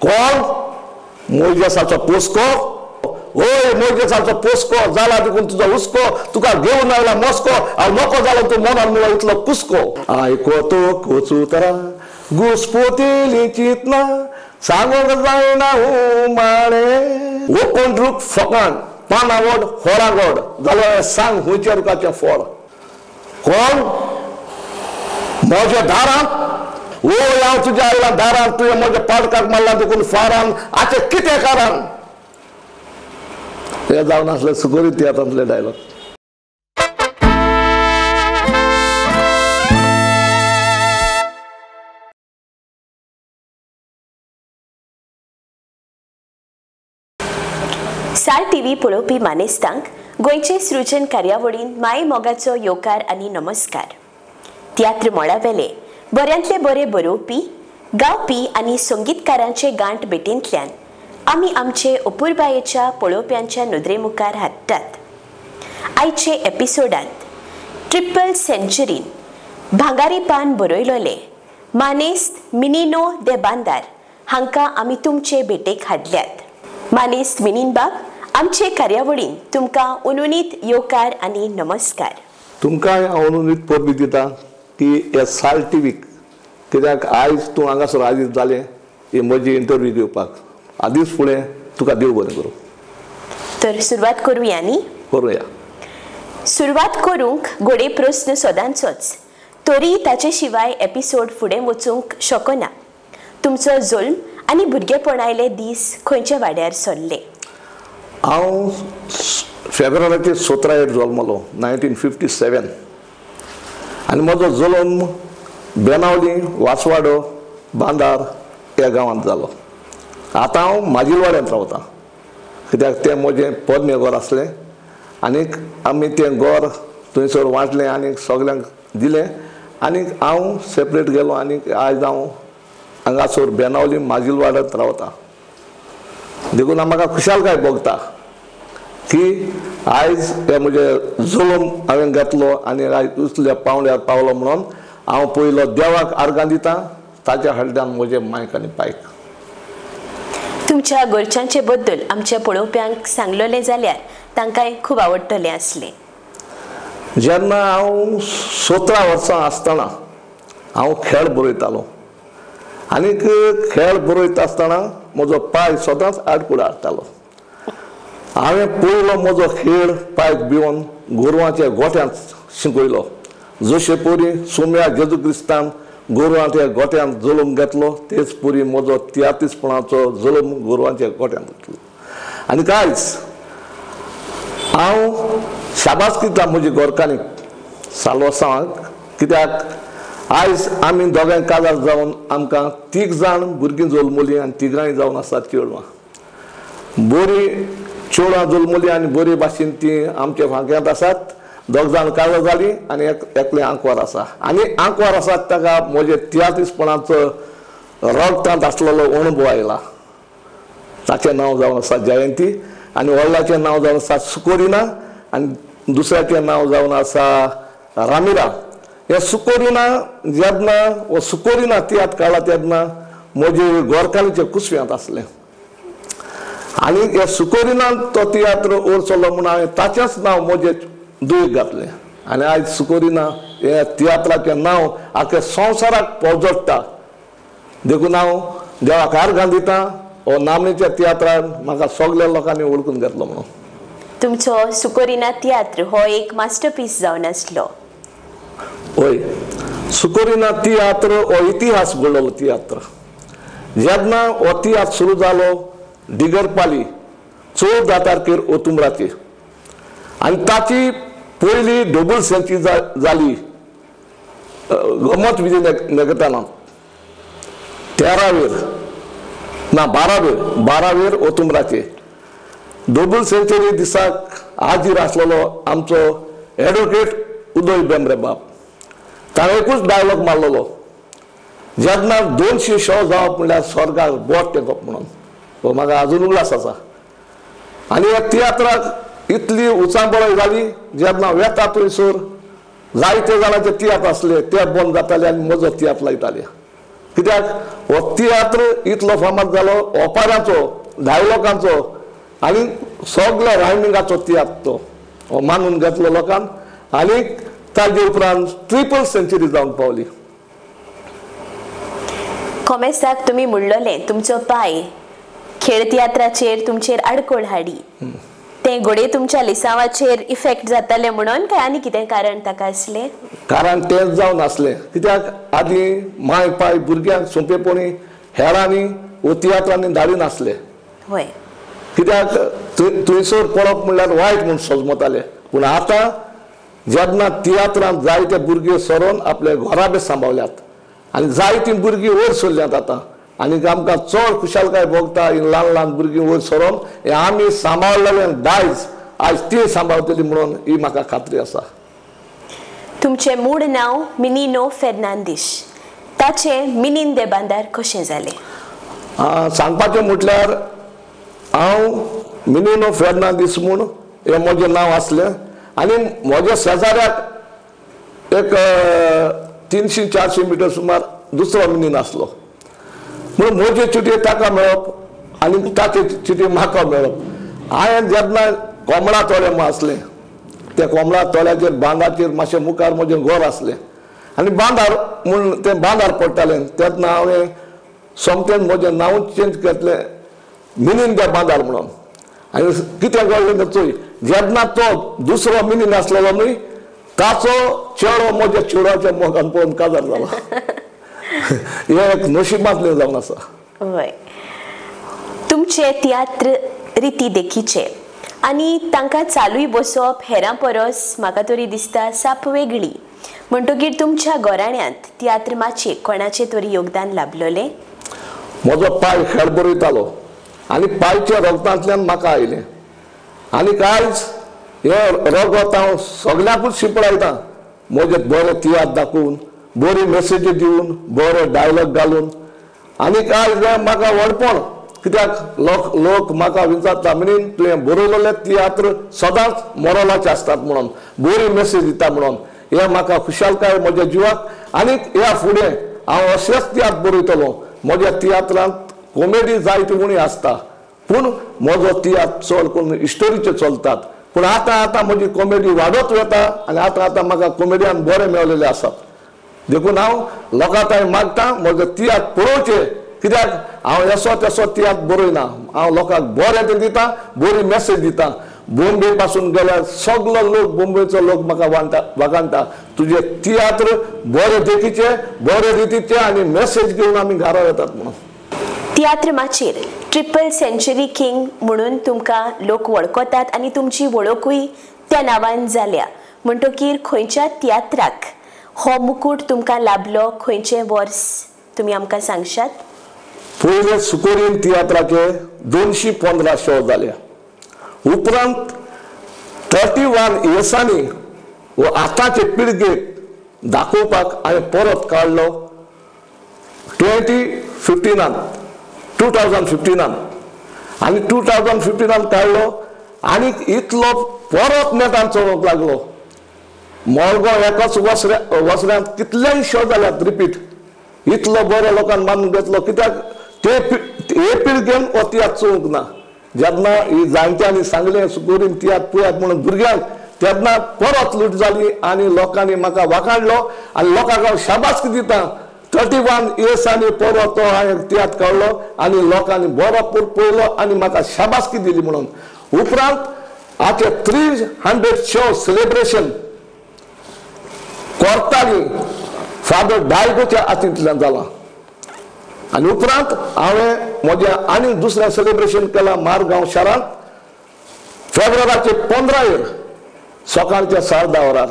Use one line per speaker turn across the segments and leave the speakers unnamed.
कोण मोजेसाचो पोस्को ओय मोजेसाचो पोस्को जाला देखून तुजो हुस्को तुका घेवन आयला मस्को हांव नको जालो तूं मनान मुळो इतलो कुस्को आयकोतो कोचूतरा घुसपोतेली चिंतना सांगोंक जायना माणे वो कोंड्रूक फकाण पानावड होरागोड जाल्यार सांग हुंयच्या रुखाचें फळ कोण म्हज्या दारांत ओ हांव तुज्या आयला दारांत तुवें म्हज्या पाडकाक मारला देखून फारान हाचें कितें कारण हे जावन आसलें सुकोरी तियात्रांतले डायलॉग
सार टीव्ही पळोवपी मानेस्तांक गोंयचे सृजन कार्यावळीन माय मोगाचो येवकार आनी नमस्कार. तियात्र मळावेले बऱ्यांतले बरे बरोवपी गावपी आनी संगीतकारांचे गांठ भेटेंतल्यान आमी आमचे अपुर्बायेच्या पळोवप्यांच्या नदरे मुखार हाडटात. आयचे एपिसोडांत ट्रिपल सेंचुरीन भांगारी पान बरयलोले मानेस्त मिनिनो दे बांदार हांकां आमी तुमचे भेटेक हाडल्यात. मानेस्त मिनीनबाब आमचे कार्यावळीन तुमकां उनुनीत येवकार आनी नमस्कार.
तुमकां हांव उनुनीत परबी दिता की हे साल टीव्हीक कित्याक आयज तूं हांगासर हाजीर जालें ही म्हजी इंटरव्यू घेवपाक आदीच फुडें तुका देव बरें करूं.
तर सुरवात करुया न्ही?
करुया.
सुरवात करूंक घोडे प्रस्न सदांचोच तरी ताचे शिवाय एपिसोड फुडें वचूंक शकना. तुमचो जल्म आनी भुरगेपणायले दीस खंयच्या वाड्यार सरले?
हांव फेब्रुवारीचे 17 जल्मलो 1957 आनी म्हजो जल्म बेनावली वासवाडो बांदार ह्या गांवांत जालो. आतां हांव माजिलवाड्यांत रावतां कित्याक तें म्हजें पोरनें घर आसलें आनीक आमी तें घर थंयसर वांटलें आनीक सगल्यांक दिलें आनीक हांव सेपरेट गेलो आनीक आयज हांव हांगासर बेनावली माजिलवाड्यांत रावता. देखून म्हाका खुशालकाय भोगता की आयज हे म्हजे जल्म हांवें घेतलो आनी आयज उसल्या पावंड्यार पावलो म्हणून हांव पयलो देवाक आर्गां दितां ताच्या हळद्यान म्हजे मायक आनी पायक.
तुमच्या घरच्यांचे बद्दल आमच्या पळोवप्यांक सांगलोलें जाल्यार तांकांय खूब आवडटलें आसलें.
जेन्ना हांव 17 वर्सां आसतना हांव खेळ बरयतालो आनीक खेळ बरयता आसतना म्हजो पाय सदांच आडकुड हाडटालो. हांवें पयलो म्हजो खेळ पायक भिवन गोरवांच्या गोठ्यांत शिकयलो. जशे परी सोम्या जेजू क्रिस्तान गोरवांच्या गोठ्यांत जल्म घेतलो तेच परी म्हजो तियात्रीसपणाचो जल्म गोरवांच्या गोठ्यांत घेतलो. आनी आयज हांव शाबास दिता म्हजी गोरकांनी सालवासांक कित्याक आयज आमी दोगांय काजार जावन आमकां 3 जाण भुरगीं जल्मलीं आनी 3गांय जावन आसात चेडवां. बरी चेडवां जल्मलीं आनी बरे भाशेन तीं आमच्या फांक्यांत आसात. 2 जाण काजार जालीं आनी एकलें आंकवार आसा आनी आंकवार आसात ताका म्हजे तियात्रीसपणाचो रगतांत आसलेलो अणभव आयला. ताचें नांव जावन आसा जयंती आनी व्हडल्याचें नांव जावन आसा सुकोरिना आनी दुसऱ्याचें नांव जावन आसा रामिरा. हे सुकोरिना जेन्ना वो सुकोरिना तियात्र काडला तेन्ना म्हजे गोरकांनीचे कुसव्यांत आसलें आनी हे सुकोरिनान तो तियात्र ओरचलो म्हूण हांवें ताचेंच नांव म्हजें दुयेक घातलें आनी आयज सुकोरिना हे तियात्राचें नांव आख्या संवसाराक पोजोडटा. देखून हांव देवाक आर्गां दितां हो नामनेच्या तियात्रान म्हाका सगल्या लोकांनी वळखून घेतलो म्हणून.
तुमचो सुकोरिना तियात्र हो एक मास्टरपीस जावन आसलो.
होय, सुकोरिना तियात्र हो इतिहास घडलो तियात्र. जेन्ना हो तियात्र सुरू जालो दिगरपाली 14 तारखेर ओतुंबराचेर आनी ताची पयली डबल सेंचुरी जाली गमत विजय नेगताना 13वेर ना 12वेर ओतुंबराचेर. डबल सेंचुरी दिसाक हाजीर आसलेलो आमचो एडवोकेट उदय बेंब्रे बाब. ताणें एकूच डायलॉग मारलेलो जेन्ना 200 शो जावप म्हणल्यार स्वर्गाक बोट टेकप म्हणून. तो म्हाका अजून उगडास आसा. आनी ह्या तियात्राक इतली उचांबळय जाली जेन्ना वेता थंयसर जायते जाणांचे तियात्र आसले ते बंद जाताले आनी म्हजो तियात्र लायताले. कित्याक हो तियात्र इतलो फामाद जालो ओपेराचो डायलॉगांचो आनी सगळ्या रायमिंगाचो तियात्र तो मानून घेतलो लोकांन आनी ताजे उपरांत ट्रिपल सेंचुरी जावन पावली.
कॉमेसाक तुमी म्हणलोले तुमचो पाय खेळ तियात्राचेर तुमचेर आडकोळ हाडी ते घोडे तुमच्या लिसावाचेर इफेक्ट जाताले म्हणून काय आनी कितें कारण ताका आसलें?
कारण तेंच जावन आसलें कित्याक आदी माय पाय भुरग्यांक सोंपेपणी हेरांनी वो तियात्रांनी धाडिनासले.
होय
कित्याक थंयसर पळप म्हणल्यार वायट म्हूण समजताले. पूण आतां जेन्ना तियात्रांत जायते भुरगे सरोन आपले घोराबे सांबाळल्यात आनी जायतीं भुरगीं वयर सरल्यात आतां आनी आमकां चड खुशालकाय भोगता ही ल्हान ल्हान भुरगीं वयर सरोन हे आमी सांबाळलेलें दायज आज ती सांबाळटली म्हणून ही म्हाका खात्री आसा.
तुमचें मूळ नांव मिनिनो फेर्नांदीश ताचें मिनीन दे बांदार कशें जालें?
सांगपाचें म्हटल्यार हांव मिनिनो फेर्नांदीस म्हूण हें म्हजें नांव आसलें आनी म्हज्या शेजाऱ्याक एक 300-400 मिटर सुमार दुसरो मिनीन आसलो म्हणून म्हजे चिटी ताका मेळप आनी ताचे चिटी म्हाका मेळप. हांवें जेन्ना कोमळा तोळें आसलें त्या कोमळा तोळ्याचेर बांदाचेर मातशें मुखार म्हजें घर आसलें आनी बांदार म्हूण तें बांदार पडटालें तेन्ना हांवें सोमतें म्हजें नांव चेंज केलें मिनीन दे बांदार म्हणून. आनी कितें घडलें तें चोय जेन्ना तो दुसरो मिनीन आसलेलो न्हय ताचो चेडो म्हज्या चेडवाच्या मोगान पळोवन काजार जालो. हें एक नशिबांतलें जावन आसा.
होय तुमचे तियात्र रिती देखीचे आनी तांकां चालूय बसप हेरां परस म्हाका तरी दिसता साप वेगळी म्हणटकीर तुमच्या घोराण्यांत तियात्र माचये कोणाचें तरी योगदान लाभलोलें?
म्हजो पाय खेळ बरयतालो आनी पायच्या रगतांतल्यान म्हाका आयलें आनी आयज हे रगत हांव सगळ्याकूच शिंपडायतां म्हजें बरें तियात्र दाखोवन बरी मेसेजी दिवन बरे डायलॉग घालून आनी आयज म्हाका व्हडपण कित्याक लोक म्हाका विचारता मिनीन तुवें बरयलेलें तियात्र सदांच मोरलाचें आसतात म्हणून बरी मेसेज दिता म्हणून हें म्हाका खुशालकाय म्हज्या जिवाक. आनी ह्या फुडें हांव अशेंच तियात्र बरयतलो. म्हज्या तियात्रांत कॉमेडी जायती उणी आसता पूण म्हजो तियात्र चड करून हिस्टोरीचे चलतात पूण आतां म्हजी कॉमेडी वाडत वता आनी आतां म्हाका कॉमेडियन बरे मेळलेले आसात. देखून हांव लोकांक मागता म्हजो तियात्र पळोवचें कित्याक हांव एसो तेसो तियात्र बरयना. हांव लोकांक बरें तें दिता बरी मेसेज दिता. बॉम्बे पासून गेल्यार सगळो लोक बॉम्बेचो लोक म्हाका वागाणटा तुजे तियात्र बरे देखीचे बरे रितीचे आनी मेसेज घेवन आमी घरा येतात म्हणून.
तियात्र माचेर ट्रिपल सेंचुरी किंग म्हणून तुमकां लोक वळखतात आनी तुमची वळखूय त्या नांवान जाल्या म्हणटकीर खंयच्या तियात्राक हो मुकूट तुमकां लाभलो खंयचें वर्स तुमी आमकां सांगशात?
पयले सुकोरीन तियात्राचे 215 शो जाले. उपरांत 31 इयर्सांनी वो आतांचे पिळगेक दाखोवपाक हांवें परत काडलो 2015 आनी 2015 काडलो आनी इतलो परत नेटान चलोवंक लागलो. मळगांव एकाच वसऱ्यांत कितलेय शो जाल्यात रिपीट. इतलो बरो लोकांनी मानून घेतलो कित्याक ते पिळगेन हो तियात्र चोवंक ना. जेन्ना ही जाणट्यांनी सांगलें सुकोरीन तियात्र पळयात म्हणून भुरग्यांक तेन्ना परत लूट जाली आनी लोकांनी म्हाका वाखाणलो आनी लोकांक हांव शाबासकी दिता. 31 इयर्सांनी परत तो हांवें तियात्र काडलो आनी लोकांनी बरो पळयलो आनी म्हाका शाबासकी दिली म्हणून. उपरांत हाचे 300 शो सेलिब्रेशन कोर्ताली फादर डायगोच्या हातींतल्यान जालां आनी उपरांत हांवें म्हजें आनी दुसरें सेलिब्रेशन केलां मारगांव शारांत फेब्रुवारीचे 15 सकाळच्या 10:30 वरार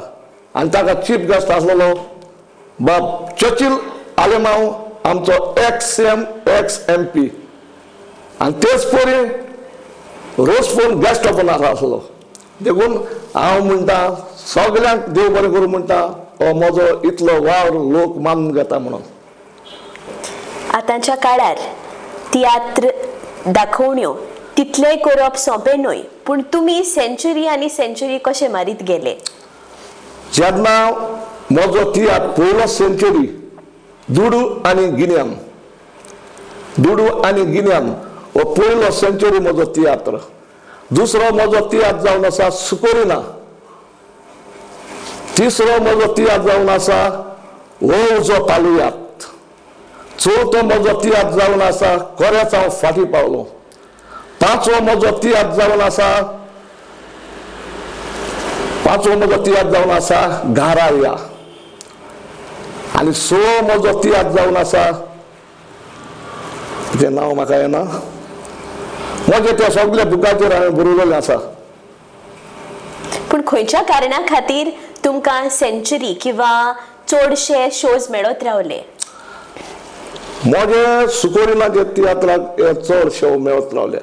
आनी ताका चीफ गेस्ट आसलेलो बाब चर्चिल आलेमांव आमचो एक्स MP आनी तेच परी रोजफोन गेस्ट ओपनर आसलो. देखून हांव म्हणटा सगळ्यांक देव बरें करूं म्हणटा हो म्हजो इतलो वावर लोक मानून घेता म्हणून.
आतांच्या काळार तियात्र दाखोवण्यो तितलेय करप सोंपें न्हय पूण तुमी सेंचुरी आनी सेंचुरी कशें मारीत गेले?
जेन्ना म्हजो तियात्र पयलो सेंचुरी दुडू आनी गिन्यान हो पयलो सेंचुरी म्हजो तियात्र. दुसरो म्हजो तियात्र जावन आसा सुकोरिना. तिसरो म्हजो तियात्र जावन आसा ओ उजो तालुयांत. चवथो म्हजो तियात्र जावन आसा खरेंच हांव फाटीं पावलो. पांचवो म्हजो तियात्र जावन आसा घाराया. आनी सवो म्हजो तियात्र जावन आसा तें नांव म्हाका येना. म्हजे त्या सगळ्या बुकाचेर हांवें बरोवलेलें आसा.
पूण खंयच्या कारणा खातीर तुमकां सेंचुरी किंवा चडशे शोज मेळत रावले?
म्हजे सुकोरिनाचे तियात्राक चड शो मेळत रावले.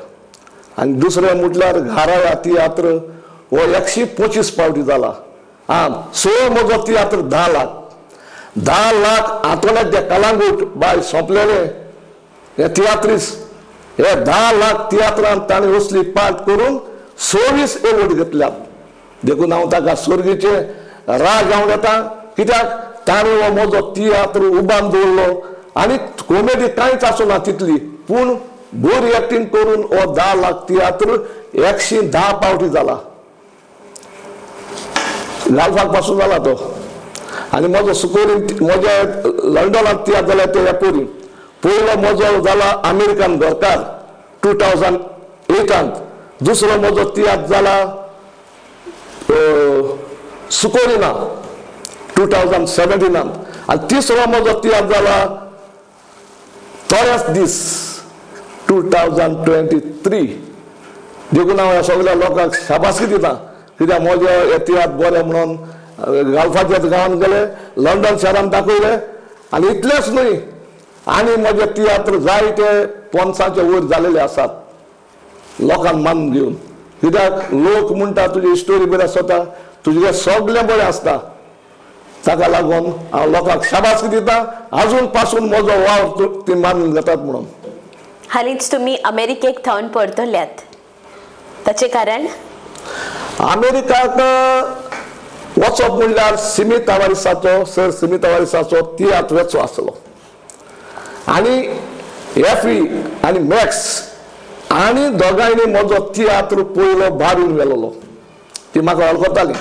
आनी दुसरें म्हटल्यार घाराया तियात्र हो 125 पावटी जाला. सो म्हजो तियात्र 10 लाख आतोड्यात ते कलांगूट बाय सोंपलेले हे तियात्रीस. हे 10 लाख तियात्रांत ताणें असली पार्ट करून 26 एवॉर्ड घेतल्यात. देखून हांव ताका स्वर्गीचे राग हांव येता. कित्याक ताणें हो म्हजो तियात्र उबान दवरलो आनी कॉमेडी कांयच आसूना तितली, पूण बरी एक्टींग करून हो 10 लाख तियात्र 110 पावटी जाला. घालपाक पासून जाला तो. आनी म्हजो सुकोरीन म्हजे लंडनांत तियात्र जाले ते एपोरी. पयलो म्हजो जाला अमेरिकन गोरकार 2008. दुसरो म्हजो तियात्र जाला सुकोरिना 2017. आनी तिसरो म्हजो तियात्र जाला थोडेच दीस 2023. देखून हांव ह्या सगळ्या लोकांक शाबासकी दिता. कित्याक म्हजे हे तियात्र बरें म्हणून गालफाच्या गांवांत गेले, लंडन शारांत दाखयले. आनी इतलेंच न्हय, आनी म्हजे तियात्र जायते पन्साचे वयर जालेले आसात लोकांक मानून घेवन. कित्याक लोक म्हणटा तुजी स्टोरी बरी आसता, तुजें सगळें बरें आसता. ताका लागून हांव लोकांक शाबासकी दिता. आजून पासून म्हजो वावर ती मानून घेतात म्हणून.
हालींच तुमी अमेरिकेक थावन परतल्यात, ताचें कारण?
अमेरिकाक वचप म्हणल्यार सिमी तवारिसाचो तियात्र वेचो आसलो. आनी एफी आनी मॅक्स आनी दोगांयनी म्हजो तियात्र पयलो भारून व्हेलोलो. ती म्हाका वळखताली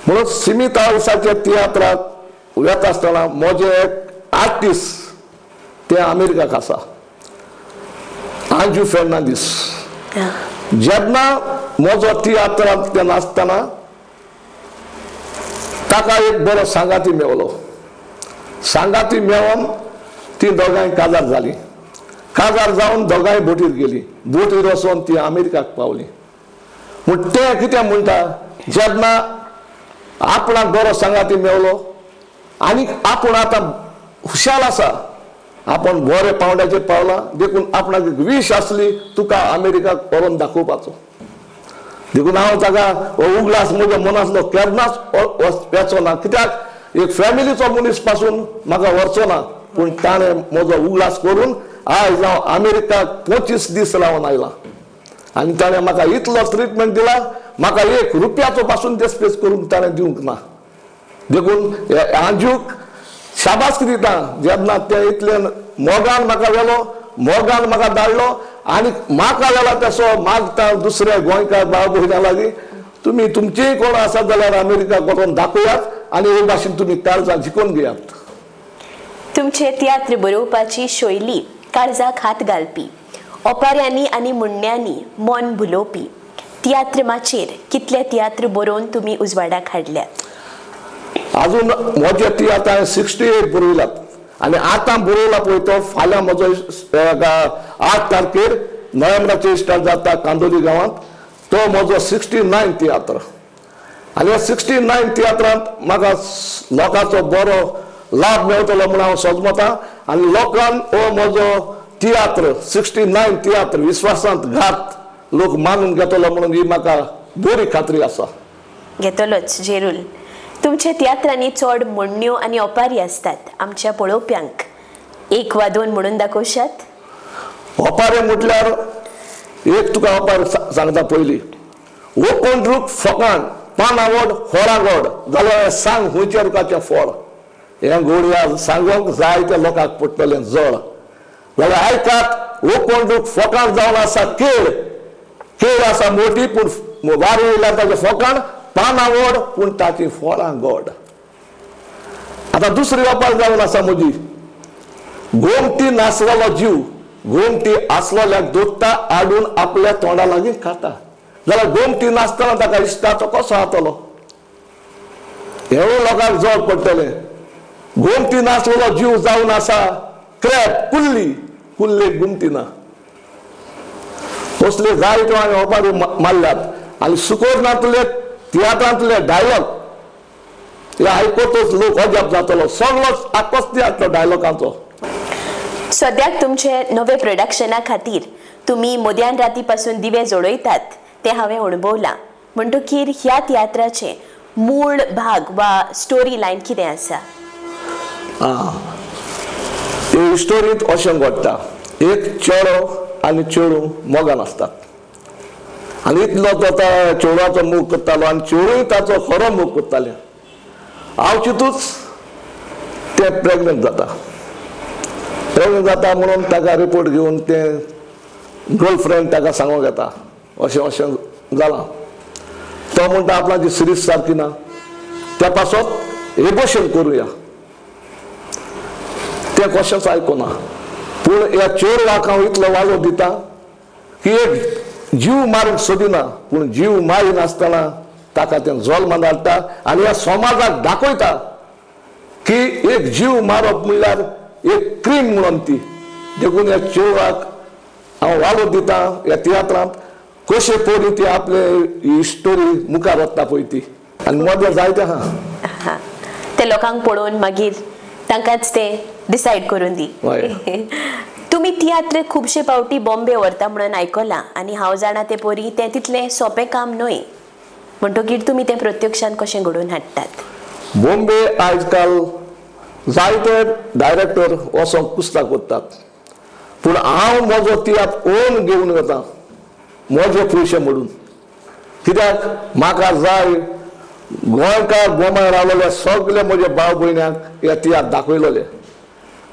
म्हणून सिमी तवारिसाच्या तियात्राक वेता आसतना म्हजे एक आर्टिस्ट ते अमेरिकाक आसा, आंजू फेर्नांदीस. जेन्ना म्हजो तियात्रांत ते नाचतना ताका एक बरो सांगाती मेवलो. सांगाती मेळोन ती दोगांय काजार जाली. काजार जावन दोगांय बोटीर गेली. बोटीर वचोन ती अमेरिकाक पावली. पूण ते कितें म्हणटा, जेन्ना आपणाक बरो सांगाती मेवलो आनी आपूण आतां हुशार आसा, आपण बरे पावंड्याचेर पावला, देखून आपणाक एक वीश आसली तुका अमेरिकाक व्हरोन दाखोवपाचो. देखून हांव ताका उगडास म्हज्या मनांतलो केन्नाच वेचो ना. कित्याक एक फॅमिलीचो मनीस पासून म्हाका व्हरचो ना, पूण ताणें म्हजो उगडास करून आयज हांव अमेरिकाक 25 दीस रावन आयला. आनी ताणें म्हाका इतलो ट्रिटमेंट दिला, म्हाका 1 रुपयाचो पासून देस्पेस करून ताणें दिवंक ना. देखून आंजूक शाबासकी दिता. जेन्ना ते इतलें मोगान म्हाका व्हेलो, मोगान म्हाका धाडलो आनी म्हाका व्हेला तसो मागता दुसऱ्या गोंयकार भाव भयणां लागीं तुमी तुमचेय कोण आसात जाल्यार अमेरिकाक व्हरोन दाखयात आनी हे भाशेन तुमी काळजां जिखून घेयात.
तुमचे तियात्र बरोवपाची शैली काळजाक हात घालपी, ओपाऱ्यांनी आनी मुंडण्यांनी मन भुलोवपी. तियात्र माचेर कितले तियात्र बरोवन तुमी उजवाडाक हाडल्यात?
अजून म्हजे तियात्र हांवें 68 बरयल्यात. आनी आतां बरयला पळय तो फाल्यां म्हजो 8 तारखेर नोव्हेंबराचेर स्टार्ट जाता कांदोली गांवांत. तो म्हजो 69 तियात्र. आनी ह्या 69 तियात्रांत म्हाका लोकांचो बरो लाभ मेळटलो म्हूण हांव सोजमतां. आनी लोकांक हो म्हजो तियात्र 69 तियात्र विश्वासांत घात लोक मानून घेतलो म्हणून ही म्हाका बरी खात्री आसा.
घेतलोच जेरूल. तुमच्या तियात्रांनी चड मोडण्यो आनी ओपारी आसतात. आमच्या पळोवप्यांक 1 वा 2 म्हणून दाखोवशात?
ओपारे म्हटल्यार एक तुका ओपार सांगता पयलीं. ओकोंड्रूक फकाण पानावड होरागोड जाल्यार सांग हुंयच्या रुखाचें फळ. हे घोड्या सांगूंक जाय त्या लोकांक पडटलें जळ जाल्यार आयकात ओपण फोकाण जावन आसा केळ आसा मोठी पूण वारो येयल्यार ताच्या फोकाण पानां व्हड पूण ताची फळां गोड. आतां दुसरी वापर जावन आसा म्हजी गोमटी नासलेलो जीव गोमटी आसलोल्याक दोत्ता आडून आपल्या तोंडा लागीं खाता जाल्यार गोमटी नासतना ताका इश्टा तो कसो जातलो. हेवूय लोकांक जड पडटलें. गोमटी नासलेलो जीव जावन आसा क्रॅप कुल्ली गुमटी ना. असले जायत्यो हांवें ओपारी मारल्यात आनी सुकोरनांतले तियात्रांतले डायलॉग हे आयकतच लोक अजाप जातलो. सगळोच आकोच तियात्र डायलॉगांचो.
सद्याक तुमचे नवे प्रोडक्शना खातीर तुम्ही मोद्यान राती पासून दिवे जोडयतात ते हांवें अणभवलां. म्हणटकीर ह्या तियात्राचे मूळ भाग वा स्टोरी लायन कितें आसा?
ही स्टोरींत अशें घडटा. एक चेडो आनी चेडू मोगान आसतात आनी इतलो तो चेडवाचो मोग करतालो आनी चेडूय ताचो खरो मोग करतालें. आवचितूच ते प्रेग्नंट जाता म्हणून ताका रिपोर्ट घेवन ते गर्लफ्रेंड ताका सांगूंक येता अशें जालां. तो म्हणटा आपणाची सिरीज सारकी ना त्या पासत एबॉर्शन करुया. ते कशेंच आयकना पूण ह्या चेडवाक हांव इतलो वालो दिता की एक जीव मारूंक सोदिना पूण जीव मारिनासतना ताका तें जल्मांत हाडटा आनी ह्या समाजाक दाखयता की एक जीव मारप म्हणल्यार एक क्रीम म्हणून ती. देखून ह्या चेडवाक हांव वालो दिता ह्या तियात्रांत कशें पळोवन ती आपले ही स्टोरी मुखार वता पळय ती आनी मजा जायते आहा
ते लोकांक पळोवन मागीर तांकांच ते डिसायड करून दी. तुम्ही तियात्र खुबशे पावटी बॉम्बे व्हरता म्हणून आयकलां आनी हांव जाणा ते परी तें तितलें सोंपें काम न्हय. म्हणटकीर तुमी तें प्रत्यक्षान कशें घडोवन हाडटात?
बॉम्बे आयज काल जायते डायरेक्टर वचोंक कुस्तां करतात पूण हांव म्हजो तियात्र ओन घेवन वता म्हजे पयशे मोडून. कित्याक म्हाका जाय गोंयकार गोमाय रावलेले सगळे म्हजे भाव भयण्याक हे तियात्र दाखयलेले.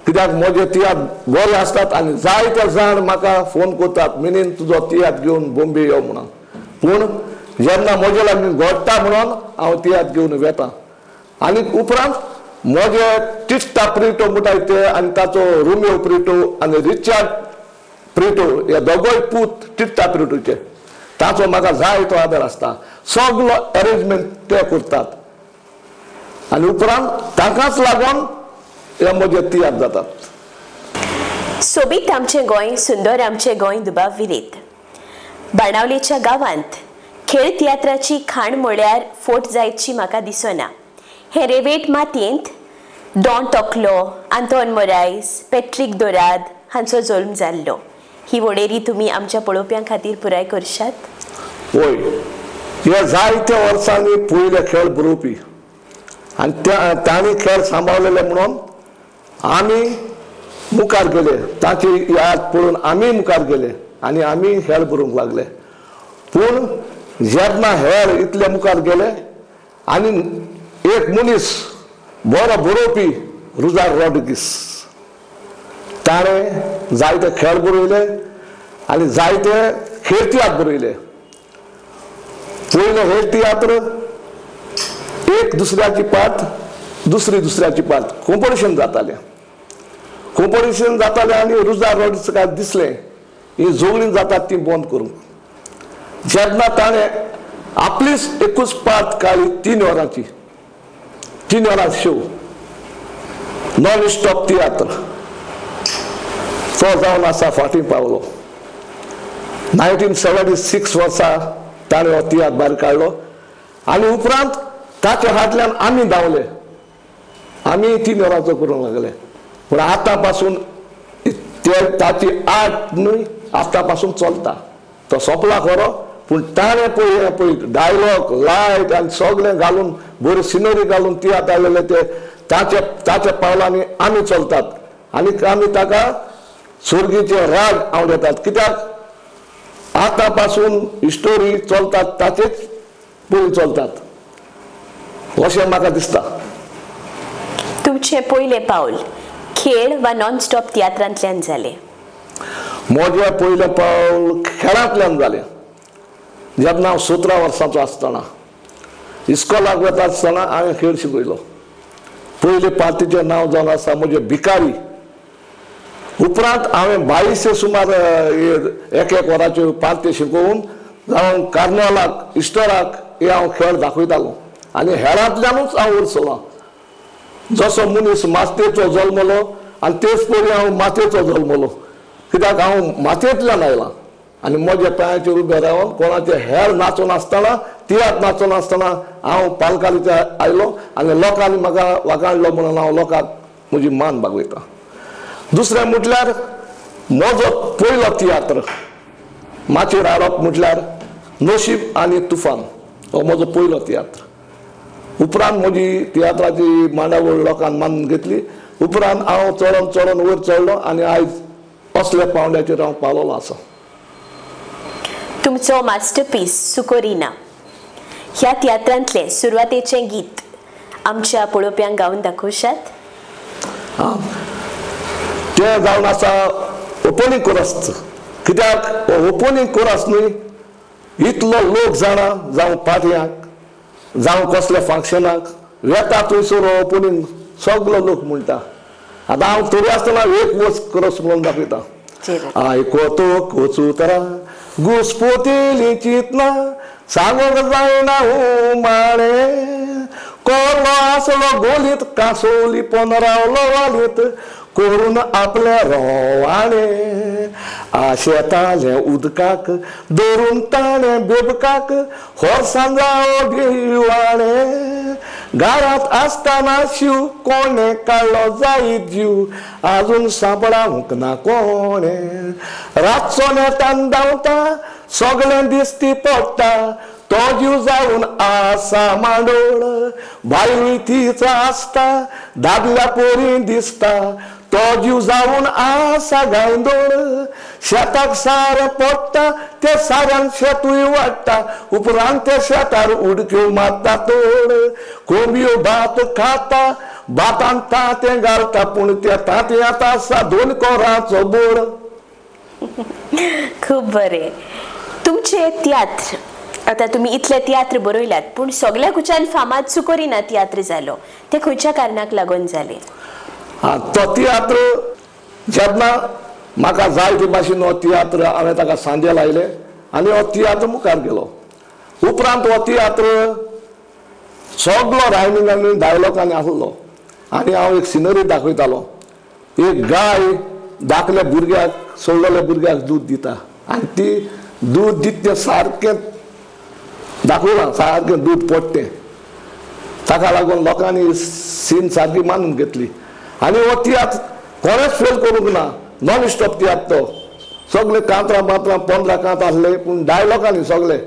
कित्याक म्हजे तियात्र बरे आसतात आनी जायते जाण म्हाका फोन करतात मिनीन तुजो तियात्र घेवन बॉम्बे यो म्हणून. पूण जेन्ना म्हजे लागीं घडटा म्हणून हांव तियात्र घेवन वेता आनी उपरांत म्हजे टिस्टा प्रिटो म्हणटाय ते आनी ताचो रोमियो प्रिटो आनी रिचार्ड प्रिटो हे दोगोय पूत टिस्टा प्रिटोचे ताचो म्हाका जाय तो आदार आसता. सगळो अरेंजमेंट ते करतात आनी उपरांत ताकाच लागून हे म्हजे तियात्र जातात.
सोबीत आमचें गोंय सुंदर आमचें गोंय दुबाविरीत बाणावलेच्या गांवांत खेळ तियात्राची खाण म्हळ्यार फोट जायतशी म्हाका दिसना. हे रेवेट मातयेंत डॉन टॉकलो आंतोन मोरायस पॅट्रिक दोराद हांचो जल्म जाल्लो. ही वडेरी तुमी आमच्या पळोवप्यां खातीर पुराय करशात?
होय. हे जायत्या वर्सांनी पयले खेळ बरोवपी आनी तांणी खेळ सांबाळलेले म्हणून आमी मुखार गेले. ताची याद पळोवन आमी मुखार गेले आनी आमी खेळ बरोवंक लागले. पूण जेन्ना हेर इतले मुखार गेले आनी एक मनीस बरो बरोवपी रुजार रॉड्रिगीस ताणें जायते खेळ बरयले आनी जायते खेळ तियात्र बरयले. पयलो हेर तियात्र एक दुसऱ्याची पार्ट दुसऱ्याची पार्ट कॉम्पिटिशन जातालें आनी रुजार रॉड्रिगीसाक दिसलें ही झगडीं जातात ती बंद करूंक. जेन्ना ताणें आपलीच एकूच पार्ट काडली 3 वरांची 3 वरां शो नॉन स्टॉप तियात्र तो जावन आसा फाटीं पावलो. 1976 वर्सा ताणें हो तियात्र भायर काडलो आनी उपरांत ताच्या फाटल्यान आमी धांवले. आमी 3 वरांचो करूंक लागले. पूण आतां पासून ताची आर्ट न्हय आतां पासून चलता. तो सोंपला खरो पूण ताणें पळय डायलॉग लायट आनी सगळें घालून बरी सिनरी घालून तियात्र आयलेले ते ताच्या पावलांनी आमी चलतात आनी आमी ताका सुर्गीचे राग आवडटात. कित्याक आतां पासून हिस्टोरी चलतात ताचेच पळय चलतात अशें म्हाका दिसता.
तुमचे पयले पाऊल खेळ वा नॉन स्टॉप तियात्रांतल्यान जाले?
म्हजें पयलें पावल खेळांतल्यान जालें. जेन्ना हांव 17 वर्सांचो आसतना इस्कॉलाक वता आसतना हांवें खेळ शिकयलो. पयले पार्टीचें नांव जावन आसा म्हजें भिकारी. उपरांत हांवें 22 सुमार एक वराच्यो पार्टी शिकोवन जावं कार्निवालाक इस्टराक हे हांव खेळ दाखयतालो आनी हेळांतल्यानूच हांव उरसलो. जसो मनीस मातयेचो जल्मलो आनी तेच पयलीं हांव मातयेचो जल्मलो, कित्याक हांव मातयेंतल्यान आयलां. आनी म्हज्या पांयाचेर उबें रावन कोणाचे हेळ नाचोन आसतना तियात्र नाचोन आसतना हांव पालकालीचे आयलो आनी लोकांनी म्हाका वागाडलो म्हणून हांव लोकांक म्हजी मान बागयता. दुसरें म्हटल्यार म्हजो पयलो तियात्र माचयेर हाडप म्हटल्यार नशीब आनी तुफान हो म्हजो पयलो तियात्र. उपरांत म्हजी तियात्राची मांडावळ लोकांनी मानून घेतली. उपरांत हांव चडोन चडोन वयर चडलो आनी आयज असल्या पावंड्याचेर हांव पावलोलो आसा.
तुमचो मास्टरपीस सुकोरिना ह्या तियात्रांतलें सुरवातेचें गीत आमच्या पळोवप्यांक गावन दाखोवशात?
तें जावन आसा ओपनिंग कोरस. कित्याक ओपनिंग कोरस न्ही इतलो लोक जाणा जावं पाटयांक जावं कसल्या फंक्शनाक वेता थंयसर ओपनिंग सगलो लोक म्हणटा. आतां हांव तरी आसतना एक वच कोरस म्हणून दाखयता. आयकोतो कोचूतरा घुसपोतेली चितना सांगोक जायना माणे कोलो आसलो गोलीत कासोली पण रावलो वालीत करून आपले रोवाणे आशेताले उदकाक दरून ताणे बेबकाक होरसान जावो दिवाणे घरात आसतना शिव कोणे काडलो जायत जीव अजून सांपळावंक ना कोणे रातचो नेटान धांवता सगळें दिसती पडटा तो जीव जावन आसा मांडोळ बायलूय तीच आसता दादल्या पोरी दिसता तो जीव जावन आसा गांयदोळ शेताक सारें पडटा ते साऱ्यान शेतूय वाडटा उपरांत ते शेतार उडक्यो मारता तोड कोंबयो भात खाता भातान तांतें घालता पूण ते तांतयांत आसा 2 कोरांचो बोड.
खूब बरें. तुमचे तियात्र आतां तुमी इतले तियात्र बरयल्यात पूण सगळ्या कुच्यान फामाद सुकोरिना तियात्र जालो ते खंयच्या कारणाक लागून जाले?
तो तियात्र जेन्ना म्हाका जाय ते भाशेन हो तियात्र हांवें ताका सांजे लायले आनी हो तियात्र मुखार गेलो. उपरांत हो तियात्र सगलो रायमींग आनी डायलॉगांनी आसलो आनी हांव एक सिनरी दाखयतालो. एक गाय धाकल्या भुरग्याक सोडलेल्या भुरग्याक दूद दिता आनी ती दूद दिता तें सारकें दाखयलां सारकें दूद पडटें. ताका लागून लोकांनी सीन सारकी मानून घेतली आनी हो तियात्र कोणेच फेल करूंक ना. नॉन स्टॉप तियात्र तो सगळे कांतरां बांतरां 15 कांत आसले पूण डायलॉगांनी सगळे.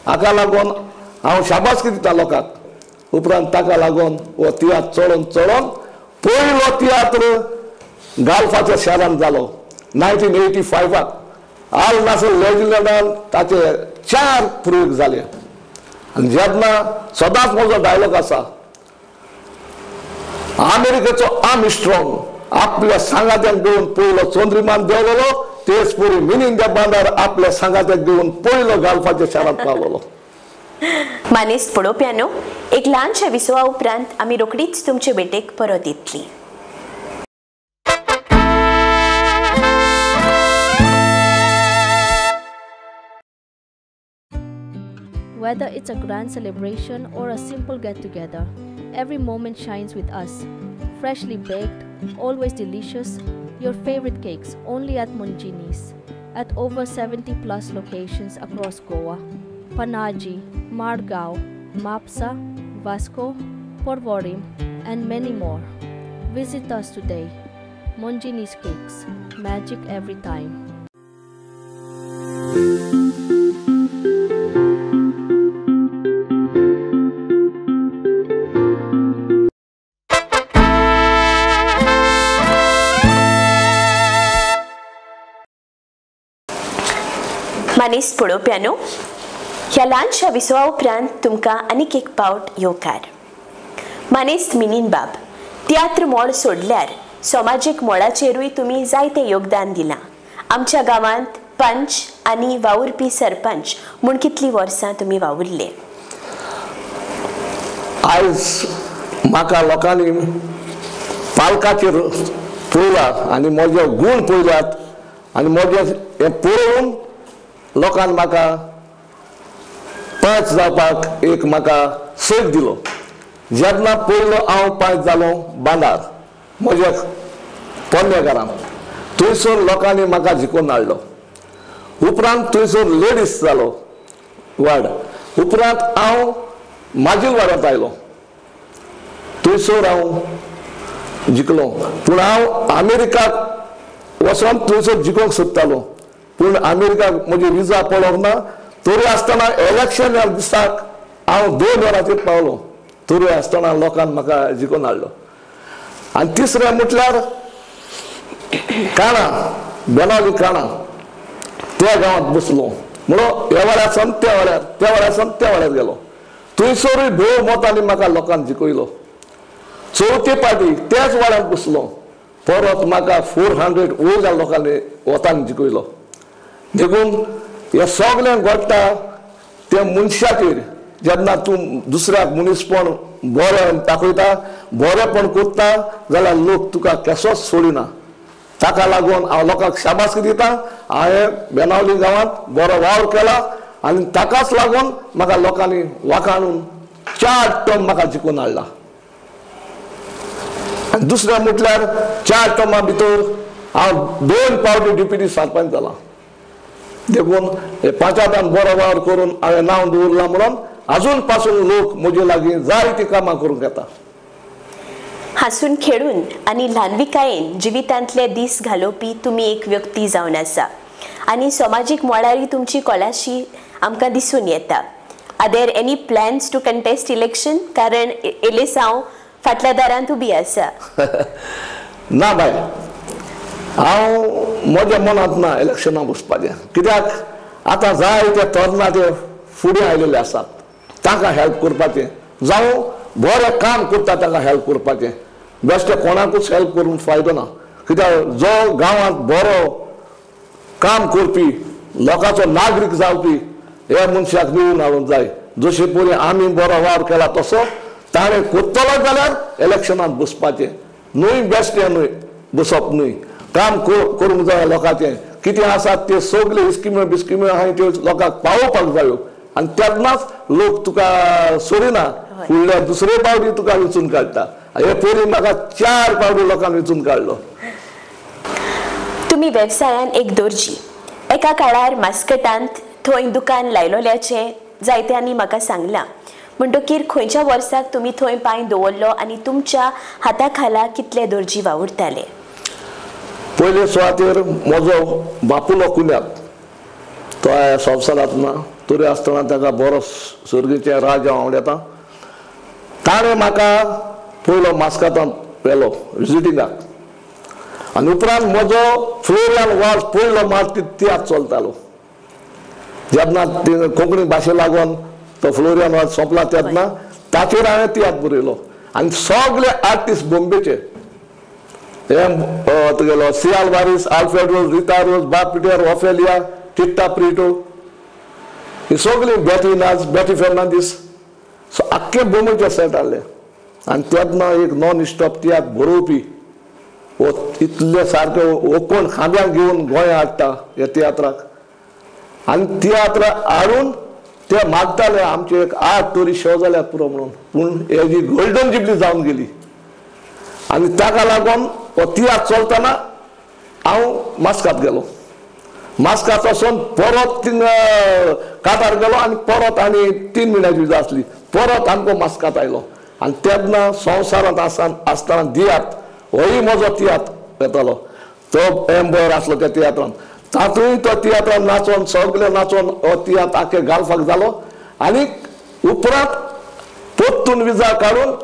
हाका लागून हांव शाबासकी दिता लोकांक. उपरांत ताका लागून हो तियात्र चडोन चडोन पयलो तियात्र गाल्फाच्या शारांत जालो 1985. आल नासर लेजिलँडान ताचे 4 प्रयोग जाले आनी जेन्ना सदांच म्हजो डायलॉग आसा अमेरिकेचो आर्मस्ट्रॉंग आपल्या सांगात्यांक घेवन पयलो चंद्रमान देंवलेलो तेच परी मिनींग द बांदार आपल्या सांगात्यांक घेवन पयलो गाल्फाच्या शारांत पावलेलो.
मानेस्त पळोवप्यांनो एक ल्हानशा विसवा उपरांत आमी रोखडीच तुमचे भेटेक परत येतली.
Whether it's a grand celebration or a simple get-together, every moment shines with us. Freshly baked, always delicious, your favorite cakes only at Mongini's. At over 70 plus locations across Goa, Panaji, Margao, Mapsa, Vasco, Porvorim, and many more. Visit us today. Mongini's Cakes, magic every time.
मानेस्त पळोवप्यांनो ह्या ल्हानशा विसवा उपरांत तुमकां आनीक एक पावट येवकार. मानेस्त मिनीन बाब तियात्र मोड सोडल्यार समाजीक मोडाचेरूय तुम्ही जायते योगदान दिलां. आमच्या गांवांत पंच आनी वावुरपी सरपंच म्हूण कितलीं वर्सां तुम्ही वावुरले?
आयज म्हाका लोकांनी पालकाचेर पळयला आनी म्हजे गूण पळयल्यात आनी म्हजें हें पळोवन लोकांनी म्हाका पंच जावपाक एक म्हाका सैक दिलो. जेन्ना पयलो हांव पंच जालो बांदार म्हज्या पोरण्या थंयसर लोकांनी म्हाका जिखून हाडलो. उपरांत थंयसर लेडीज जालो वार्ड. उपरांत हांव मागील वाड्यांत आयलो. थंयसर हांव जिखलो. पूण हांव अमेरिकाक वचोन थंयसर जिखूंक सोदतालो. पूण अमेरिकाक म्हजी विजा पळोवंक ना. तरी आसतना इलेक्शन दिसाक हांव 2 वरांचेर पावलो. तरी आसतना लोकांनी म्हाका जिखून हाडलो. आनी तिसरें म्हटल्यार काणा बेनावली काणा त्या गांवांत बसलो म्हणून ह्या वाड्यासान त्या वाड्यार गेलो. थंयसरूय भोव मोतांनी म्हाका लोकांनी जिखयलो. चवथे पाटी त्याच वाड्यार बसलो. परत म्हाका 400 वयल्या लोकांनी वतांनी जिखयलो. देखून हे सगळें घडटा त्या मनशाचेर. जेन्ना तूं दुसऱ्याक मनीसपण बरें दाखयता बरेंपण करता जाल्यार लोक तुका केसोच सोडिना. ताका लागून हांव लोकांक शाबासकी दिता. हांवें बेनावली गांवांत बरो वावर केला आनी ताकाच लागून म्हाका लोकांनी वाखाणून 4 टर्म म्हाका जिखून हाडला. आनी दुसरें म्हटल्यार 4 टर्मा भितर हांव 2 फावटी डेप्युटी सरपंच जाला. देखून हे 5 बरो वावर करून हांवें नांव दवरलां म्हणून अजून पासून लोक म्हजे लागीं जायतीं कामां करूंक येता.
हांसून खेळून आनी ल्हानविकायेन जिवितांतले दीस घालोवपी तुमी एक व्यक्ती जावन आसा आनी समाजीक मोडारी तुमची कोलाशी आमकां दिसून येता. Are there any plans to contest election? कारण एलेस हांव फाटल्या दारांत उबी आसा.
ना बाय, हांव म्हज्या मनांत ना इलेक्शनाक बसपाचें. कित्याक आतां जायते तरणाटे फुडें आयलेले आसात. तांकां हेल्प करपाचें जावं बरें काम करता तांकां हेल्प करपाचें. बेश्टें कोणाकूच हेल्प करून फायदो ना. कित्याक जो गांवांत बरो काम करपी लोकांचो नागरीक जावपी हे मनशाक निवडून हाडूंक जाय. जशे पयलीं आमी बरो वावर केला तसो ताणें करतलो जाल्यार इलेक्शनांत बसपाचें. न्हय बेश्टें न्हय बसप न्हय. काम करूंक जाय लोकांचें. कितें आसात ते सगळे स्किम्यो आहाय त्यो लोकांक पावोवपाक जायो आनी तेन्नाच लोक तुका सोडिना. फुडल्या दुसरे पावटी तुका वेंचून काडटा. हे पयलीं म्हाका 4 पावटी लोकांनी वेंचून काडलो.
तुमी वेवसायान एक दोर्जी. एका काळार मास्कटांत थंय दुकान लायलोल्याचें जायत्यांनी म्हाका सांगलां. म्हणटकीर खंयच्या वर्साक तुमी थंय पांय दवरलो आनी तुमच्या हाता खाला कितले दोर्जी वावुरताले?
पयले सुवातेर म्हजो बापुलो कुन्याक तो संवसारांत ना. तरी आसतना ताका बरो सर्गीचे राज हांव येता. ताणें म्हाका पयलो मास्कातांत व्हेलो विजिटिंगाक आनी उपरांत म्हजो फ्लोरियन वाज पयलो मार्च तियात्र चलतालो. जेन्ना कोंकणी भाशे लागून तो फ्लोरियन वाज सोंपला तेन्ना ताचेर हांवें तियात्र बरयलो आनी सगळे आर्टिस्ट बॉम्बेचे हे तुगेलो सियाल वारीस, आल्फ्रेड रोज, रिता रोज, बाप पिटर, ऑफेलिया, टिट्टा प्रिटो ही सगळी बॅटी नाज, बॅटी फेर्नांदीस आख्खे बॉम्बेचे सेट हाडले. आनी तेन्ना एक नॉन स्टॉप तियात्र बरोवपी इतले सारके ओपन खांद्याक घेवन गोंया हाडटा ह्या तियात्राक. आनी तियात्र हाडून ते मागताले आमचे एक 8 तरी शो जाल्यात पुरो म्हणून. पूण हेजी गोल्डन जुबली जावन गेली आनी ताका लागून तियात्र चलतना हांव मास्कात गेलो. मास्कात वचून परत कातार गेलो आनी परत आनी 3 म्हयन्याची विजा आसली. परत आमकां मास्कात आयलो आनी तेन्ना संवसारांत आसतना तियात्र होय म्हजो तियात्र येतालो. तो एम्बर आसलो त्या तियात्रांत. तातूंय तो तियात्रांत नाचोन सगळे नाचोन हो तियात्र आख्खे घालपाक जालो आनी उपरांत परतून विजा काडून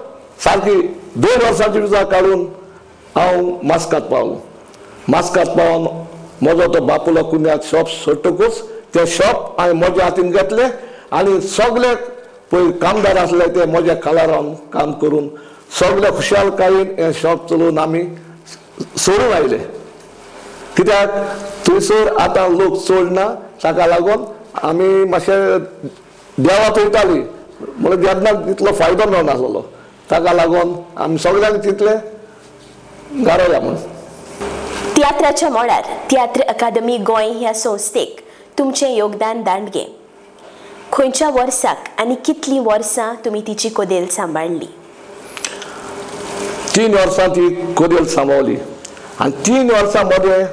सारकी 2 वर्सांची विजा काडून हांव मास्कात पावलो. मास्कात पावन म्हजो तो बापुलो कुन्याक शॉप सोडटकूच ते शॉप हांवें म्हज्या हातीन घेतले आनी सगळे पळय कामदार आसले ते म्हज्या खाला रावन काम करून सगळे खुशालकायेन हें शॉप चलोवन आमी सोडून आयले कित्याक थंयसर आतां लोक चड ना ताका लागून आमी मातशें देवाक वयताली म्हणून जेन्ना तितलो फायदो मेळनासलो ताका लागून आमी सगळ्यांक चिंतलें गारोया म्हणून.
तियात्राच्या मळार तियात्र अकादमी गोंय ह्या संस्थेक तुमचें योगदान दांडगे. खंयच्या वर्साक आनी कितलीं वर्सां तुमी तिची कोदेल सांबाळ्ळी?
3 वर्सां ती कोदेल सांबाळली आनी 3 वर्सां मदें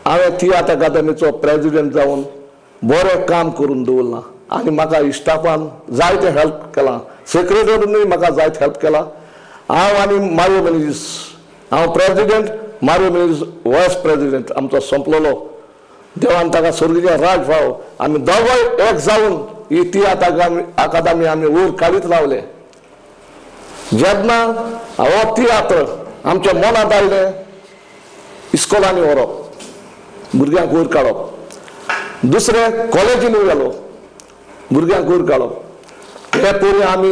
हांवें तियात्र अकादमीचो प्रेसिडेंट जावन बरें काम करून दवरलां आनी म्हाका स्टाफान जायते हेल्प केलां. सेक्रेटरीनूय म्हाका जायते हेल्प केला. हांव आनी मारियो मेनेजीस हांव प्रेसिडेंट मारियो मेनेजीस वायस प्रेसिडेंट आमचो संपलेलो. देवान ताका स्वर्गीय राज भाव आमी दोगोय एक जावन ही तियात्र अकादमी आमी वयर काडीत रावले. जेन्ना हो तियात्र आमच्या मनांत आयलें इस्कॉलांनी व्हरप भुरग्यांक वयर काडप. दुसरें कॉलेजींनी गेलो भुरग्यांक वयर काडप. हे पयलीं आमी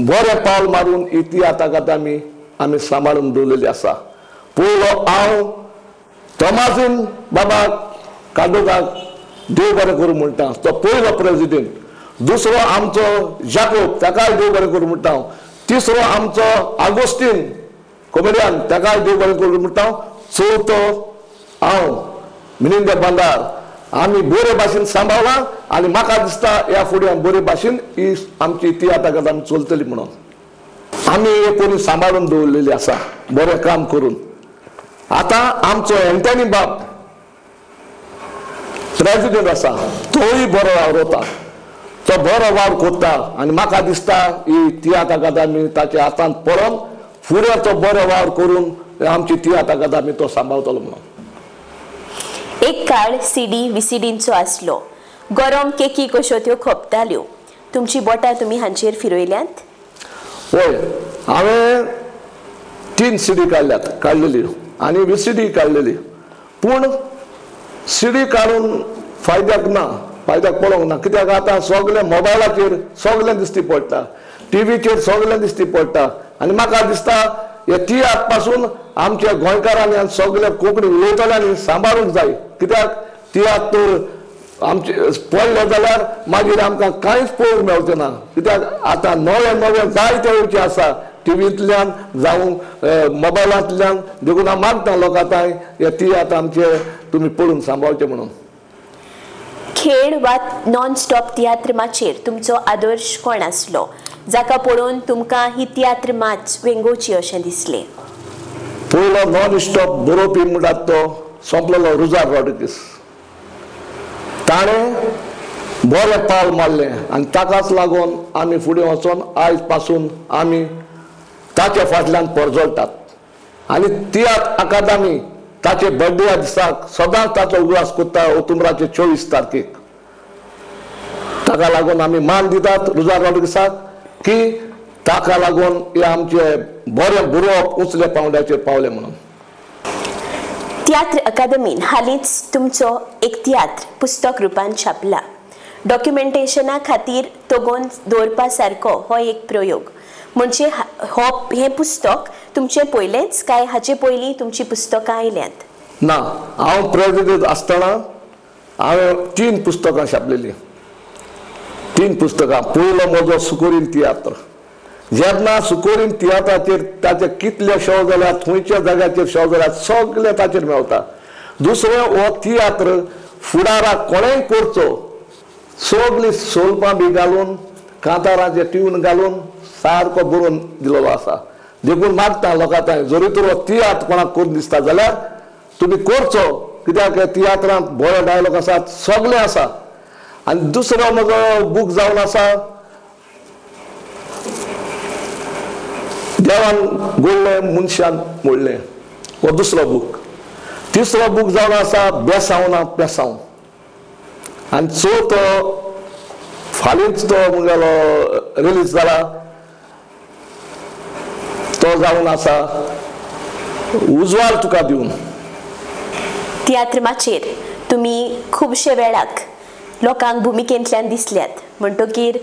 बरें पावल मारून ही तियात्र अकादमी आमी सांबाळून दवरलेली आसा. पयलो हांव तोमाजीन बाबा काडोकाक देव बरें करूं म्हणटा तो पयलो प्रेसिडेंट. दुसरो आमचो जाकोब ताकाय देव बरें करूं म्हणटा. तिसरो आमचो आगोस्तीन कॉमेडियन ताकाय देव बरें करूं म्हणटा. चवथो हांव मिलिंद बांदार आमी बरे भाशेन सांबाळ्ळा आनी म्हाका दिसता ह्या फुडें बरे भाशेन ही आमची तियात्र अकादमी चलतली म्हणून आमी हे कोणी सांबाळून दवरलेली आसा बरें काम करून. आतां आमचो एंटनी बाब प्रेसिडेंट आसा तोय बरो वावरता तो बरो वावर करता आनी म्हाका दिसता ही तियात्र अकादमी ताच्या हातांत पडोवन फुडें तो बरो वावर करून आमची तियात्र अकादमी तो सांबाळटलो म्हणून.
एक काळ सीडी विसीडींचो आसलो. गरम केकी कश्यो त्यो खोपताल्यो. तुमची बोटां तुमी हांचेर फिरयल्यांत?
होय हांवें 3 सीडी काडलेली आनी विसीडी काडलेली. पूण सीडी काडून फायद्याक ना फायद्याक पडोंक ना कित्याक आतां सगळें मोबायलाचेर सगळें दिश्टी पडटा टीव्हीचेर सगळें दिश्टी पडटा आनी म्हाका दिसता हे तियात्र पासून आमच्या गोंयकारांनी सगळे कोंकणी उलयतल्यांनी सांबाळूंक जाय कित्याक तियात्र आमचे पडले जाल्यार मागीर आमकां कांयच पळोवंक मेळचें ना कित्याक आतां नवे नवे जायते येवचे आसा टीव्हींतल्यान जावं मोबायलांतल्यान देखून हांव मागता लोकां तांय हे तियात्र आमचे तुमी पळोवन सांबाळचे म्हणून.
खेळ वा नॉन स्टॉप तियात्र माचेर तुमचो आदर्श कोण आसलो जाका पळोवन तुमकां ही तियात्र माच वेंगोवची अशें दिसलें?
पयलो नॉन स्टॉप बरोवपी म्हणटात तो सोंपलेलो रुजार रॉड्रिगीस. ताणें बरें पावल मारलें आनी ताकाच लागून आमी फुडें वचोन आयज पासून आमी ताचे फाटल्यान परजळटात आनी तियात्र अकादमी ताचे बर्थडे दिसाक सदांच ताचो उगवास करता ऑक्टोबराचे 24 तारखेक. ताका लागून आमी मान दितात रुजार रॉड्रिगीसाक की ताका लागून हे आमचे बरें बरोवप उंचले पावंड्याचेर पावले म्हणून.
तियात्र अकादमीन हालींच तुमचो एक तियात्र पुस्तक रुपान छापला. डॉक्युमेंटेशना खातीर तोगोवन दवरपा सारको हो एक प्रयोग. म्हणजे हे पुस्तक तुमचें पयलेंच काय हाचे पयलीं तुमची पुस्तकां आयल्यांत?
ना हांव प्रेसिडेंट आसतना हांवें 3 पुस्तकां छापलेलीं. 3 पुस्तकां. पयलो म्हजो सुकोरीन तियात्र. जेन्ना सुकोरीन तियात्राचेर ताचे कितले शो जाल्यात खंयच्या जाग्याचेर शो जाल्यात सगळे ताचेर मेळटा. दुसरें हो तियात्र फुडाराक कोणेंय करचो सगळीं सोलपां बी घालून कांताराचे ट्यून घालून सारको बरोवन दिलेलो आसा. देखून मागता लोकां तांय जरी तर हो तियात्र कोणाक करून दिसता जाल्यार तुमी करचो कित्याक तियात्रांत बरे डायलॉग आसात सगळे आसा. आनी दुसरो म्हजो बूक जावन आसा देवान गोडलें मनशान मोडलें हो दुसरो बूक. तिसरो बूक जावन आसा बेसांव ना पेसांव. आनी चवथो फालींच तो म्हगेलो रिलीज जाला तो जावन आसा उजवाड तुका दिवन.
तियात्र माचेर तुमी खुबशे वेळाक लोकांक भुमिकेंतल्यान दिसल्यात म्हणटकीर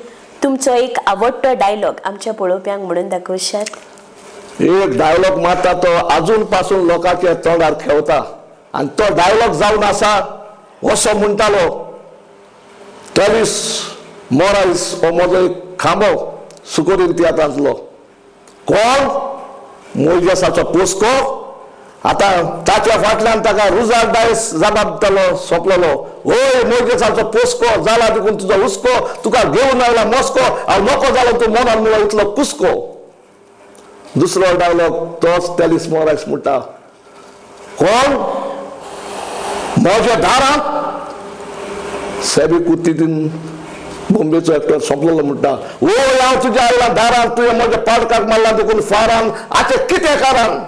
तुमचो एक आवडटो डायलॉग आमच्या पळोवप्यांक म्हणून दाखोवशात?
एक डायलॉग मारता तो अजून पासून लोकांच्या तोंडार खेवता आणि तो डायलॉग जावन आसा असो म्हणटालो टेलिस मोरायस हो म्हजो एक खांबो सुकोरीन तियात्रांतलो कोण मोइजेसाचो पोस्को आता ताच्या फाटल्यान ताका रुजाल डायस जबाब दितलो सोंपलेलो ओय मोइजेसाचो पोस्को जाला देखून तुजो हुस्को तुका घेवन आयला मोस्को आनी मोको जालो तूं मनान मुळो इतलो कुस्को दुसरो डायलॉग तोच टेलिस मोरायस म्हणटा कोण म्हज्या दारांत सेबी कुत्तीन बॉम्बेचो एक्टर सोंपलेलो म्हणटा ओय हांव तुज्या आयला दारांत तुवें म्हज्या पाडकाक मारला देखून फारान आतां कितें कारण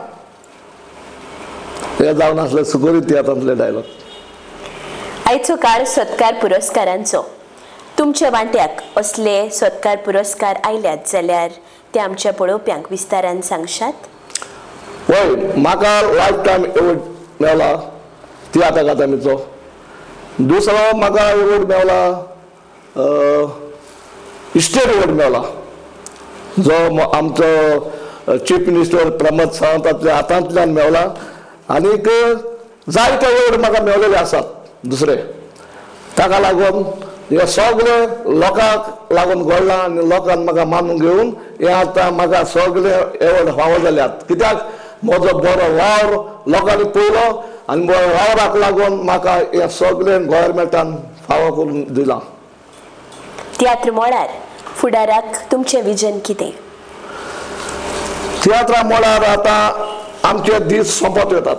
हे जावन आसले सुकोरी तियात्रांतले डायलॉग
आयचो काळ सत्कार पुरस्कारांचो तुमच्या वांट्याक असले सत्कार पुरस्कार आयल्यात जाल्यार ते आमच्या पळोवप्यांक विस्तारान सांगशात
होय म्हाका लायफ टायम एवॉर्ड मेवला तियात्र अकादमीचो दुसरो म्हाका एवॉर्ड मेवला स्टेट एवॉर्ड मेवला जो आमचो चीफ मिनिस्टर प्रमोद सावंताच्या हातांतल्यान मेवला आनीक जायते एवॉर्ड म्हाका मेवलेले आसात दुसरे ताका लागून हे सगळे लोकांक लागून घडलां आनी लोकांन म्हाका मानून घेवन हे आतां म्हाका सगळे एवॉर्ड फावो जाल्यात कित्याक म्हजो बरो वावर लोकांनी पळयलो आनी वावराक लागून म्हाका हे सगळे गव्हर्मेंटान फावो करून दिलां
तियात्र मळार फुडाराक तुमचें विजन कितें
तियात्रा मळार आतां आमचे दीस सोंपत येतात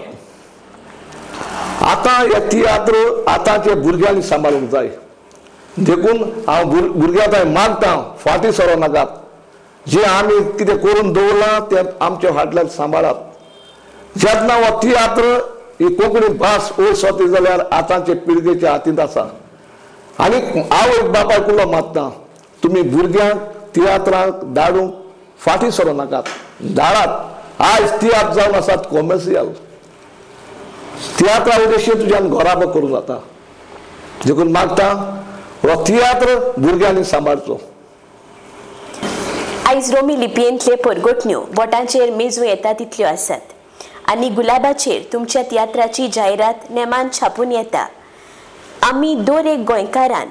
आतां हे तियात्र आतांच्या भुरग्यांनी सांबाळूंक जाय देखून हांव भुरग्यां थंय मागता फाटीं सरो नाकात जे आमी कितें करून दवरलां तें आमच्या फाटल्यान सांबाळात जेन्ना हो तियात्र ही कोंकणी भास वयर सोंपी जाल्यार आतांचे पिळगेच्या हातींत आसा आनी हांव एक बापायक उलो मागता तुमी भुरग्यांक तियात्रांक धाडूंक फाटीं सरो नाकात धाडात आयज तियात्र जावन आसात कॉमर्शियल तियात्रा उद्देश्य तुज्यान घोराबो करूं जाता देखून मागता हो तियात्र भुरग्यांनी सांबाळचो
आयज रोमी लिपयेंतले परगोटण्यो बोटांचेर मेजूं येता तितल्यो आसात आनी गुलाबाचेर तुमच्या तियात्राची जायरात नेमान छापून येता आमी दर एक गोंयकारान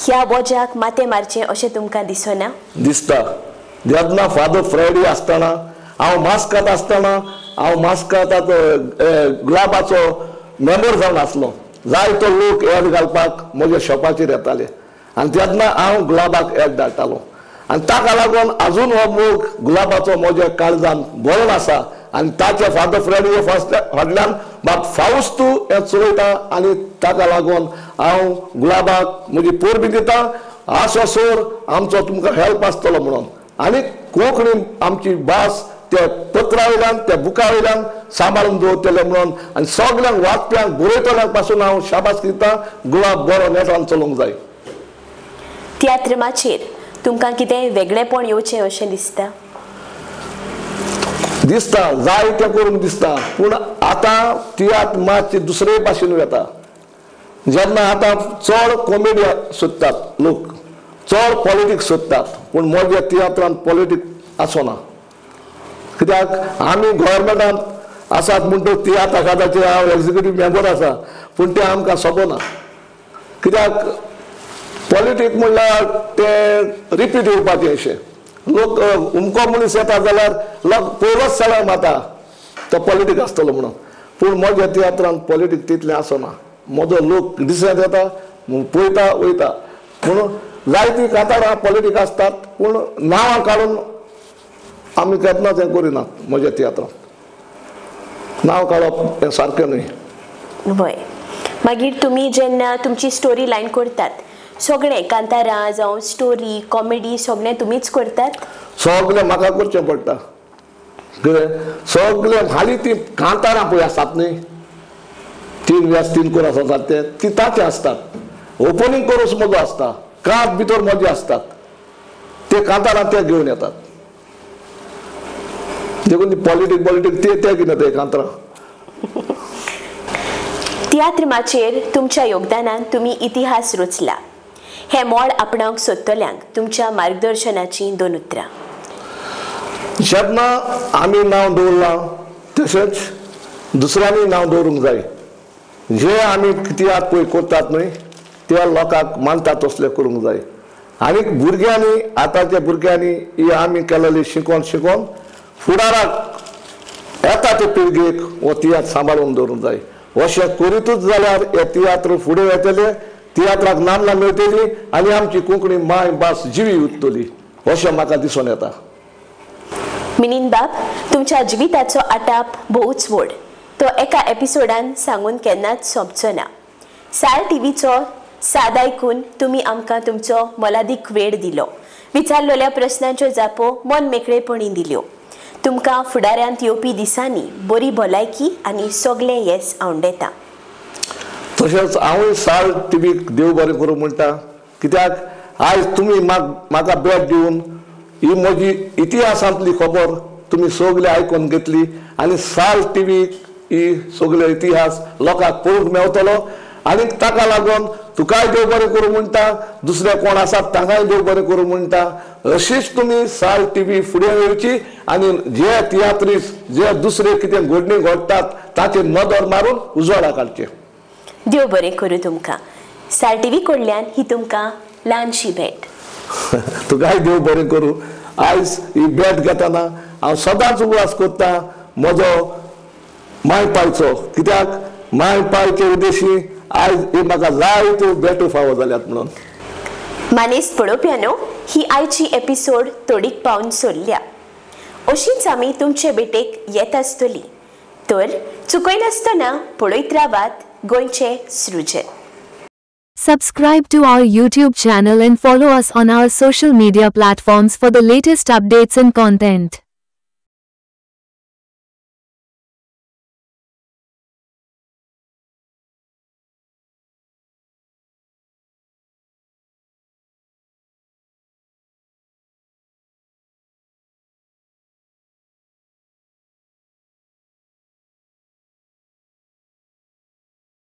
ह्या वोज्याक माते मारचें अशें तुमकां दिसना
दिसता जेन्ना फादर फ्रायडे आसतना हांव मास्कात आसतना हांव मास्कात गुलाबाचो मेंबर जावन आसलो जायतो लोक एड घालपाक म्हज्या शॉपाचेर येताले आनी तेन्ना हांव गुलाबाक एड धाडटालो आनी ताका लागून आजून हो मोग गुलाबाचो म्हज्या काळजान बरोवन आसा आनी ताचे फादर फ्रायडे फाटल्यान बाब फावूस तूं हें चलयता आनी ताका लागून हांव गुलाबाक म्हजी पोरबी दिता आसो सोर आमचो तुमकां हेल्प आसतलो म्हणून आनी कोंकणी आमची भास त्या पत्रा वयल्यान त्या बुका वयल्यान सांबाळून दवरतले म्हणून आनी सगळ्यांक वाचप्यांक बरयतल्यांक पासून हांव शाबास दिता गुलाब बरो नेटान चलोवंक जाय
तियात्र माचेर तुमकां कितें वेगळेपण येवचें अशें दिसता
दिसता जायते करूंक दिसता पूण आतां तियात्र मातशे दुसरे भाशेन येता जेन्ना आतां चड कॉमेडी सोदतात लोक चड पॉलिटिक्स सोदतात पूण म्हज्या तियात्रांत पॉलिटिक्स आसना कित्याक आमी गव्हर्मेंटांत आसात म्हणटूच तियात्र अकादमीचे हांव एक्झिक्युटीव मेंबर आसा पूण तें आमकां सोबना कित्याक पॉलिटिक्स म्हणल्यार तें रिपीट येवपाचें अशें लोक उमको मनीस येता जाल्यार लोक पयलोच सगळ्यांक माता तो पॉलिटीक आसतलो म्हणून पूण म्हज्या तियात्रांत पॉलिटीक तितलें आसना म्हजो लोक दिसत येता पळयता वयता पूण जायतीं कांतारां पॉलिटीक आसतात पूण नांवां काडून आमी केन्नाच हें करिनात म्हज्या तियात्रांत नांव काडप हें सारकें न्हय
हय मागीर तुमी जेन्ना तुमची स्टोरी लायन करतात सगळें कांतारां जावं स्टोरी कॉमेडी सगळें तुमीच करतात
सगळें म्हाका करचें पडटा कितें सगळें हालीं तीं कांतारां पळय आसात न्ही 3 व्यास 3 कोर आसात ती ताचे आसतात ओपनिंग कोरूस म्हजो आसता कांत भितर म्हजे आसतात ते कांतारां ते घेवन येतात देखून ती पॉलिटीक ते कितें ते कांतारां
तियात्र माचेर तुमच्या योगदानान तुमी इतिहास रचला हे मोड आपणावंक सोदतल्यांक तुमच्या मार्गदर्शनाची 2 उतरां
जेन्ना आमी नांव दवरलां तशेंच दुसऱ्यांनी नांव दवरूंक जाय. जे आमी कित्याक पळय करतात न्हय त्या लोकांक मानता तसलें करूंक जाय. आनी भुरग्यांनी आतांच्या भुरग्यांनी ही आमी केलेली शिकोवन फुडाराक येता ते पिळगेक हो तियात्र सांबाळून दवरूंक जाय. अशें करीतूच जाल्यार हे तियात्र फुडें वतले, तियात्राक नामना मेळटली आनी आमची कोंकणी माय भास जिवी उरतली अशें म्हाका दिसून येता.
मिलिंद बाब, तुमच्या जिविताचो आटाप भोवूच व्हड. तो एका एपिसोडान सांगून केन्नाच सोंपचो ना. साल टीव्हीचो साद आयकून तुमी आमकां तुमचो मोलादीक वेळ दिलो, विचारलेल्या प्रस्नांच्यो जापो मन मेकळेपणी दिल्यो. तुमकां फुडाऱ्यांत येवपी दिसांनी बरी भलायकी आनी सगळें येस आवंडेता.
तशेंच हांवूय साल टीव्हीक देव बरें करूं म्हणटा, कित्याक आयज तुमी म्हाका भेट दिवन ही म्हजी इतिहासांतली खबर तुमी सगळे आयकून घेतली आनी साल टीव्हीक ही सगळो इतिहास लोकांक पळोवंक मेळटलो. आनी ताका लागून तुकाय देव बरें करूं म्हणटा, दुसरे कोण आसात तांकांय देव बरें करूं म्हणटा. अशीच तुमी साल टीव्ही फुडें व्हरची आनी जे तियात्रीस जे दुसरे कितें घडणी घडटात ताचेर नदर मारून उजवाडाक हाडचे.
देव बरें करूं तुमकां. साल टीव्ही कडल्यान ही तुमकां ल्हानशी भेट.
तुकाय देव बरें करूं. आयज ही भेट घेतना हांव सदांच उवास करता म्हजो मायपायचो, कित्याक मायपायचे उद्देशी आयज ही म्हाका जायत्यो भेटो फावो जाल्यात म्हणून.
मानेस्त पळोवप्यानो, ही आयची एपिसोड तोडीक पावन सोरल्या. अशीच आमी तुमचे भेटेक येत आसतली. तर चुकयनासतना पळयत रावात गोंयचे सृजन.
Subscribe to our YouTube channel and follow us on our social media platforms for the latest updates and content.